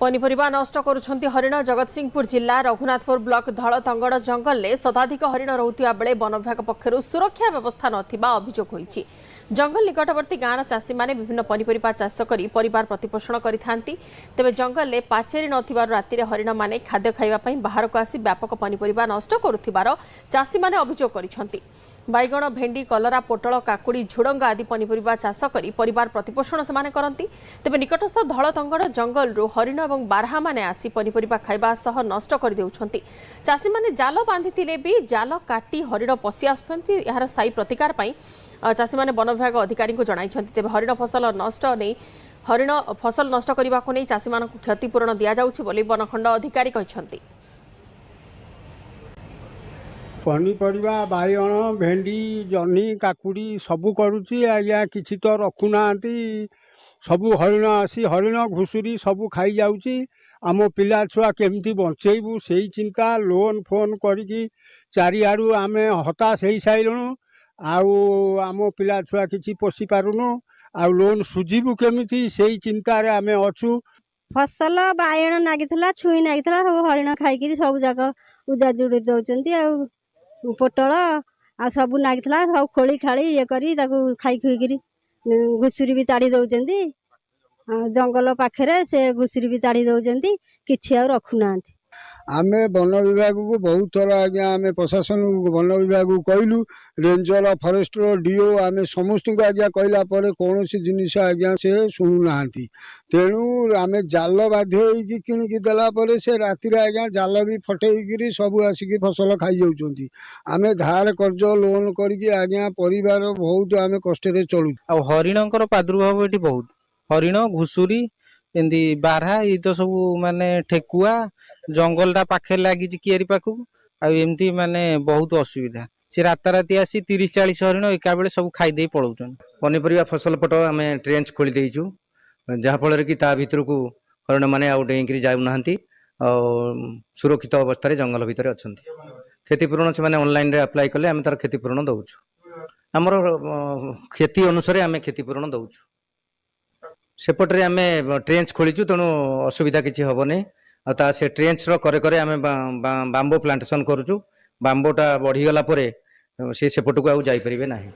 पनीपरिबा नष्ट करुछंती हरिण। जगतसिंहपुर जिला रघुनाथपुर ब्लॉक धलतंगड़ जंगल में शताधिक हरिण रहुथिबा बेले वन विभाग पक्षरु सुरक्षा व्यवस्था नथिबा अभियोग होईछि। जंगल निकटवर्ती गाँव चाषी माने विभिन्न पनीपरिबा चाष करी परिवार प्रतिपोषण करिथांती। तेबे जंगल में पाचेरी नथिबारु रातिरे हरिण माने खाद्य खाइबा पई बाहरକୁ आसी व्यापक पनीपरिबा नष्ट करुथिबार चाषी माने अभियोग करिछंती। बैगण, भेंडी, कलरा, पोटल, काकुड़ी, झुडंग आदि पनीपरिबा चाष करी परिवार प्रतिपोषण सेमाने करंती। तेबे निकटस्थ धलतंगड़ जंगल रु हरिण और बारहा माने आसी पनीपरिबा खाइबा सह नष्ट कर देउछंती। चाषी माने जाल बांधिथिले भी जाल काटी हरिण पसी आसुछंती। यार स्थायी प्रतिकार पई चाषी माने वन विभाग अधिकारी को जणाइछंती। तेबे हरिण फसल नष्ट करने को नहीं चाषी मानक क्षतिपूरण दि जाउछि बोली वनखंड अधिकारी कहछंती। पनीपरिबा बाइगण, भेंडी, जह्नी, काकुड़ी सबू करुची आज्ञा किछि तो रखुना सबू हरिण आसी हरिण घुसुरी सबू खाई जाउची। आम पिला छुआ केमती बंचेबू से चिंता लोन फोन करिकी चारिआडू आमे हताश हो साइलुणु। आम पिला छुआ किछि पोषी पारुनु आ लोन सुझीबू केमिति से चिंतार आमे अछु। फसल बाइगण नागिथिला, छुई नागिथिला, सब हरिण खाइकी सब जाक उजाजुड़ी दउचंती। आ पोटल आ सब नागिथिला सब खोली खाली ये करी ताकू खाई खुईकी घुसुरी भी ताड़ी दउचंती। जंगल पाखरे से घुसुरी भी ताड़ी दउचंती, किछि आ रखुना। आमे वन विभाग को बहुत थर आज्ञा आमे प्रशासन वन विभाग को कहलु, रेंजर फरेस्टर डीओ आमे समस्त को आज्ञा कहला परे कौन सी जिनिस आज्ञा से शुणु ना। तेणु आमे जाल बाध्य किणिकी देला परे से रातिर आज्ञा जाल भी फटेकी सब आसिक फसल खाई जाउछंती। आमे धार कर्ज लोन करके आज्ञा परिवार बहुत आमे कष्ट रे चलु। आ हरिणकर प्रादुर्भाव एटी बहुत हरिण घुसुरी एंदी बारहा ये तो सब माने ठेकुआ जंगलटा पाखे लगी कियारी पाखु आमती माने बहुत असुविधा। से राताराती आसी 30-40 हरिण एका बेले सब खाईदे पलाउछन। पनीपरिबा फसल पट आम ट्रेंच खोली देइछु जहाँफल कि ता भितर को हरिण मैंने आउ डेईकरी जाऊना सुरक्षित अवस्था जंगल भितर अच्छा। क्षतिपूरण से ऑनलाइन रे अप्लाई कले आम तार क्षतिपूरण दउछु। आमर क्षति अनुसार आम क्षतिपूरण दउछु। सेपटे आम ट्रेंच खोलीचु तेणु असुविधा किसी हेनी। आ से ट्रेंच करे करे आम बांबो प्लांटेशन करुचु। बांबोटा बढ़ीगला से सेपट को आउ जाई परिबे नाही।